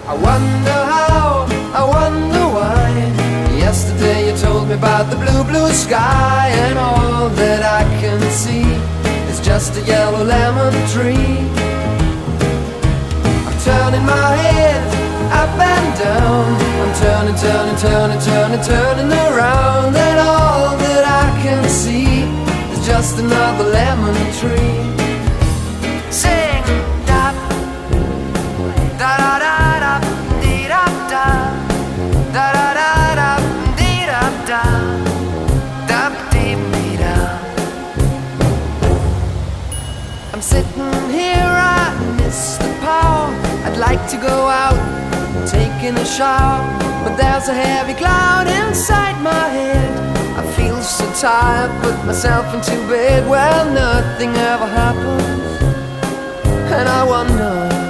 I wonder how, I wonder why. Yesterday you told me about the blue, blue sky, and all that I can see is just a yellow lemon tree. I'm turning my head up and down. I'm turning, turning, turning, turning, turning around, and all that I can see is just another lemon tree. Sing da da da da da dee da da da da da da dee da da da dee dee da. I'm sitting here, I miss the power. I'd like to go out, taking a shower, but there's a heavy cloud inside my head. I feel so tired, put myself into bed. Well, nothing ever happens, and I wonder